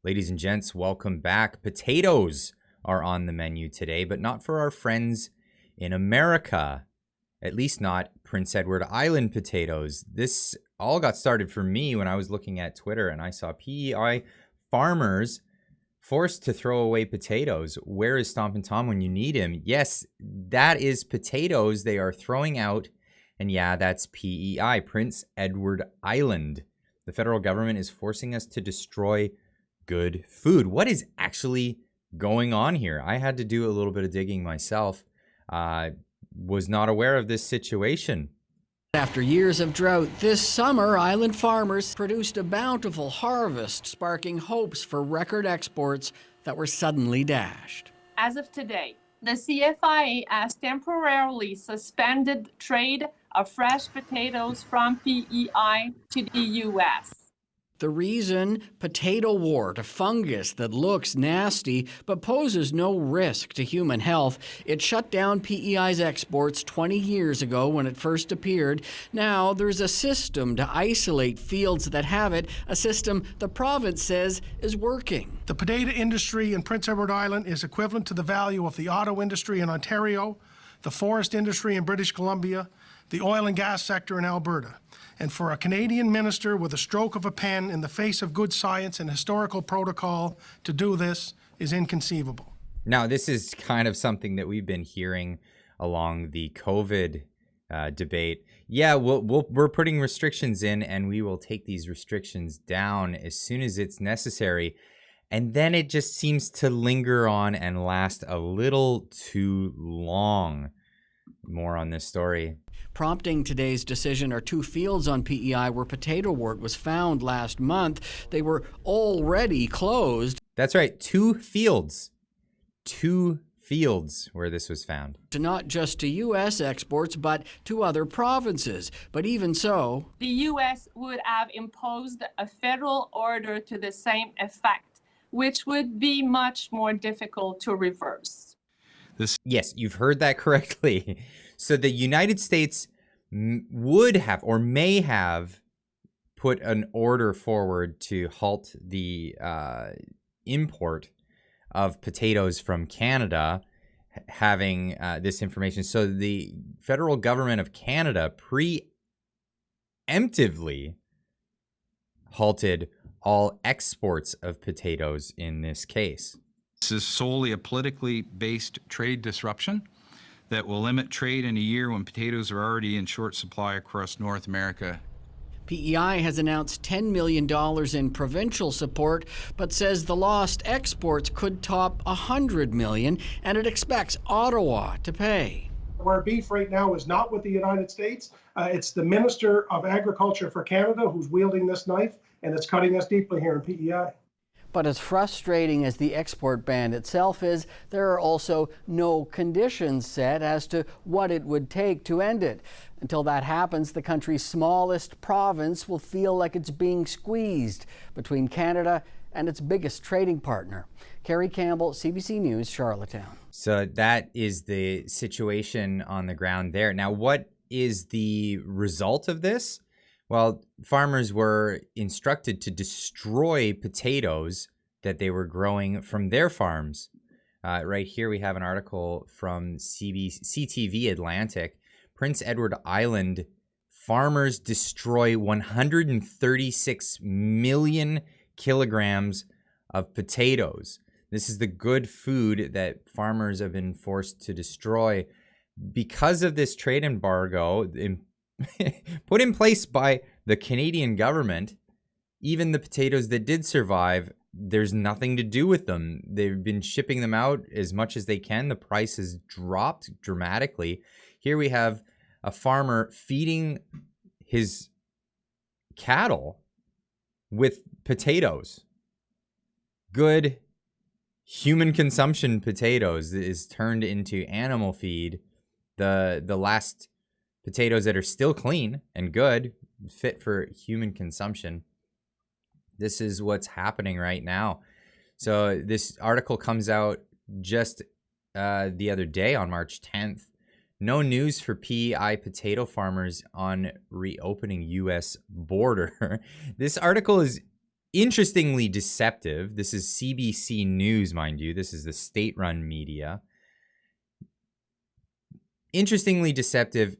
Ladies and gents, welcome back. Potatoes are on the menu today, but not for our friends in America. At least not Prince Edward Island potatoes. This all got started for me when I was looking at Twitter and I saw PEI farmers forced to throw away potatoes. Where is Stompin' Tom when you need him? Yes, that is potatoes they are throwing out. And yeah, that's PEI, Prince Edward Island. The federal government is forcing us to destroy good food. What is actually going on here? I had to do a little bit of digging myself. Was not aware of this situation. After years of drought, this summer, island farmers produced a bountiful harvest, sparking hopes for record exports that were suddenly dashed. As of today, the CFIA has temporarily suspended trade of fresh potatoes from PEI to the U.S. The reason? Potato wart, a fungus that looks nasty but poses no risk to human health. It shut down PEI's exports 20 years ago when it first appeared. Now there's a system to isolate fields that have it, a system the province says is working. The potato industry in Prince Edward Island is equivalent to the value of the auto industry in Ontario, the forest industry in British Columbia, the oil and gas sector in Alberta. And for a Canadian minister with a stroke of a pen in the face of good science and historical protocol to do this is inconceivable. Now, this is kind of something that we've been hearing along the COVID debate. Yeah, we're putting restrictions in and we will take these restrictions down as soon as it's necessary. And then it just seems to linger on and last a little too long. More on this story. Prompting today's decision are two fields on PEI where potato wart was found last month. They were already closed. That's right, two fields where this was found. Not just to U.S. exports, but to other provinces. But even so, the U.S. would have imposed a federal order to the same effect, which would be much more difficult to reverse. Yes, you've heard that correctly. So the United States would have or may have put an order forward to halt the import of potatoes from Canada, having this information. So the federal government of Canada preemptively halted all exports of potatoes in this case. This is solely a politically based trade disruption that will limit trade in a year when potatoes are already in short supply across North America. PEI has announced $10 million in provincial support, but says the lost exports could top $100 million, and it expects Ottawa to pay. Our beef right now is not with the United States. It's the Minister of Agriculture for Canada who's wielding this knife, and it's cutting us deeply here in PEI. But as frustrating as the export ban itself is, there are also no conditions set as to what it would take to end it. Until that happens, the country's smallest province will feel like it's being squeezed between Canada and its biggest trading partner. Kerry Campbell, CBC News, Charlottetown. So that is the situation on the ground there. Now, what is the result of this? Well, farmers were instructed to destroy potatoes that they were growing from their farms. Right here we have an article from CTV Atlantic. Prince Edward Island farmers destroy 136 million kilograms of potatoes. This is the good food that farmers have been forced to destroy because of this trade embargo put in place by the Canadian government. Even the potatoes that did survive, there's nothing to do with them. They've been shipping them out as much as they can. The price has dropped dramatically. Here we have a farmer feeding his cattle with potatoes. Good human consumption potatoes is turned into animal feed. The last potatoes that are still clean and good, fit for human consumption. This is what's happening right now. So this article comes out just the other day on March 10th. No news for P.E.I. potato farmers on reopening U.S. border. This article is interestingly deceptive. This is CBC News, mind you. This is the state-run media. Interestingly deceptive,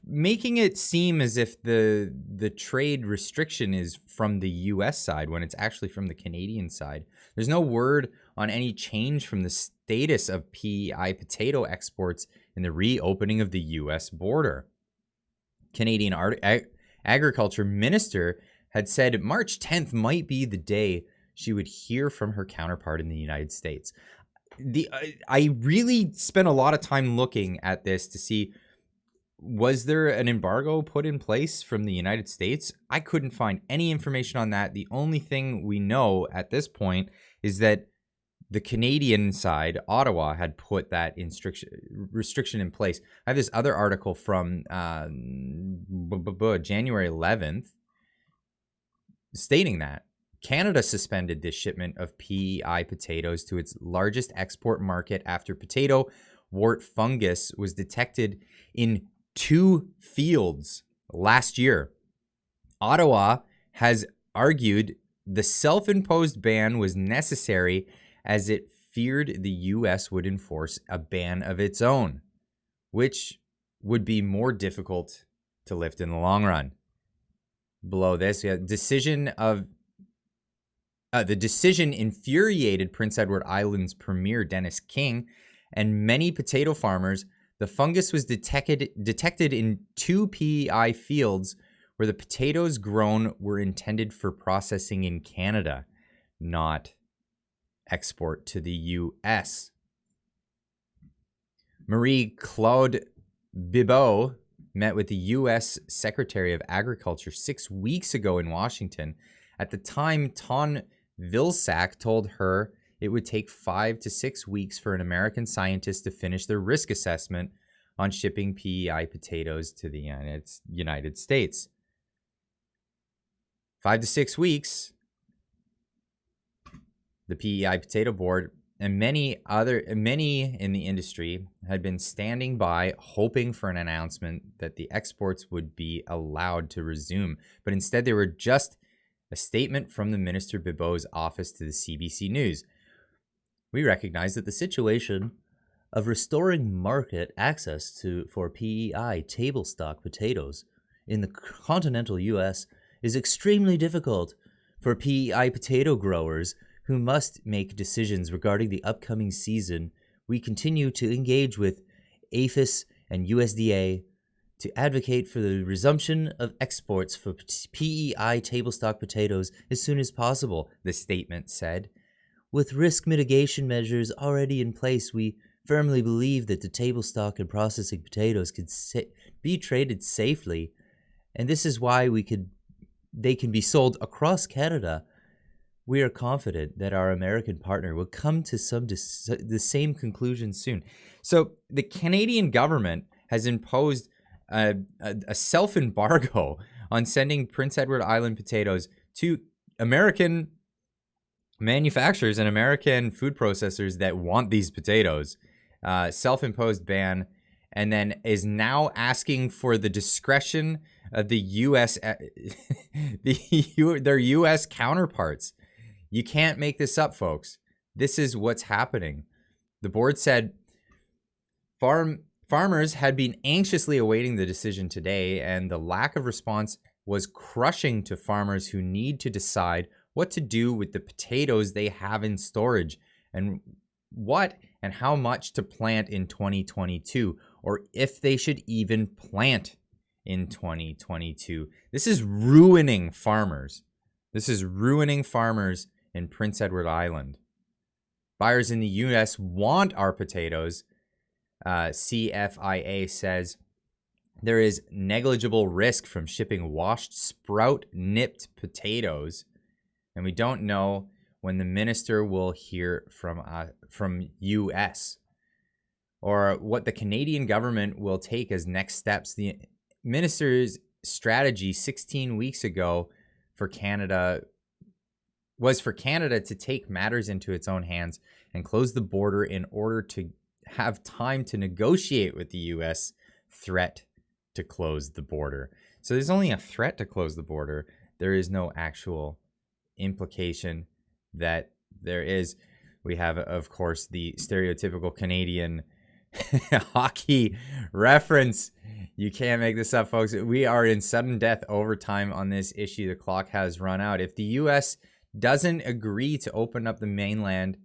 making it seem as if the trade restriction is from the U.S. side when it's actually from the Canadian side. There's no word on any change from the status of P.E.I. potato exports in the reopening of the U.S. border. Canadian Agriculture Minister had said March 10th might be the day she would hear from her counterpart in the United States. I really spent a lot of time looking at this to see, was there an embargo put in place from the United States? I couldn't find any information on that. The only thing we know at this point is that the Canadian side, Ottawa, had put that restriction in place. I have this other article from January 11th stating that Canada suspended this shipment of P.E.I. potatoes to its largest export market after potato wart fungus was detected in 2 fields last year. Ottawa has argued the self-imposed ban was necessary as it feared the U.S. would enforce a ban of its own, which would be more difficult to lift in the long run. Below this, we have the decision infuriated Prince Edward Island's Premier Dennis King and many potato farmers. The fungus was detected in 2 P.E.I. fields where the potatoes grown were intended for processing in Canada, not export to the U.S. Marie-Claude Bibeau met with the U.S. Secretary of Agriculture 6 weeks ago in Washington. At the time, Ton Vilsack told her it would take 5 to 6 weeks for an American scientist to finish their risk assessment on shipping P.E.I. potatoes to the United States. 5 to 6 weeks. The P.E.I. Potato Board and many in the industry had been standing by hoping for an announcement that the exports would be allowed to resume, but instead they were just a statement from the Minister Bibeau's office to the CBC News. We recognize that the situation of restoring market access for P.E.I. table stock potatoes in the continental U.S. is extremely difficult for P.E.I. potato growers who must make decisions regarding the upcoming season. We continue to engage with APHIS and USDA to advocate for the resumption of exports for P.E.I. table stock potatoes as soon as possible, the statement said. With risk mitigation measures already in place, we firmly believe that the table stock and processing potatoes could be traded safely, and this is why they can be sold across Canada. We are confident that our American partner will come to the same conclusion soon. So the Canadian government has imposed a self-embargo on sending Prince Edward Island potatoes to American manufacturers and American food processors that want these potatoes. Self-imposed ban, and then is now asking for the discretion of the U.S. their U.S. counterparts. You can't make this up, folks. This is what's happening. The board said farmers had been anxiously awaiting the decision today, and the lack of response was crushing to farmers who need to decide what to do with the potatoes they have in storage and what and how much to plant in 2022, or if they should even plant in 2022. This is ruining farmers. This is ruining farmers in Prince Edward Island. Buyers in the U.S. want our potatoes. CFIA says there is negligible risk from shipping washed sprout-nipped potatoes, and we don't know when the minister will hear from U.S. or what the Canadian government will take as next steps. The minister's strategy 16 weeks ago for Canada was for Canada to take matters into its own hands and close the border in order to have time to negotiate with the U.S. threat to close the border. So there's only a threat to close the border. There is no actual implication that there is. We have, of course, the stereotypical Canadian hockey reference. You can't make this up, folks. We are in sudden death overtime on this issue. The clock has run out. If the U.S. doesn't agree to open up the mainland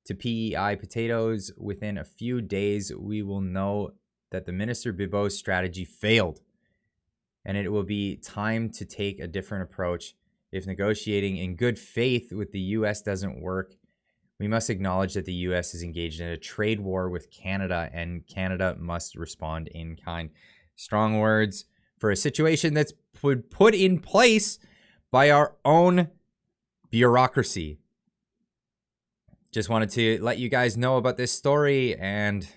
to PEI potatoes within a few days, we will know that the Minister Bibeau's strategy failed. And it will be time to take a different approach. If negotiating in good faith with the U.S. doesn't work, we must acknowledge that the U.S. is engaged in a trade war with Canada, and Canada must respond in kind. Strong words for a situation that's put in place by our own bureaucracy. Just wanted to let you guys know about this story, and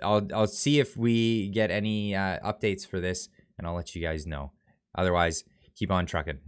I'll see if we get any updates for this, and I'll let you guys know. Otherwise, keep on trucking.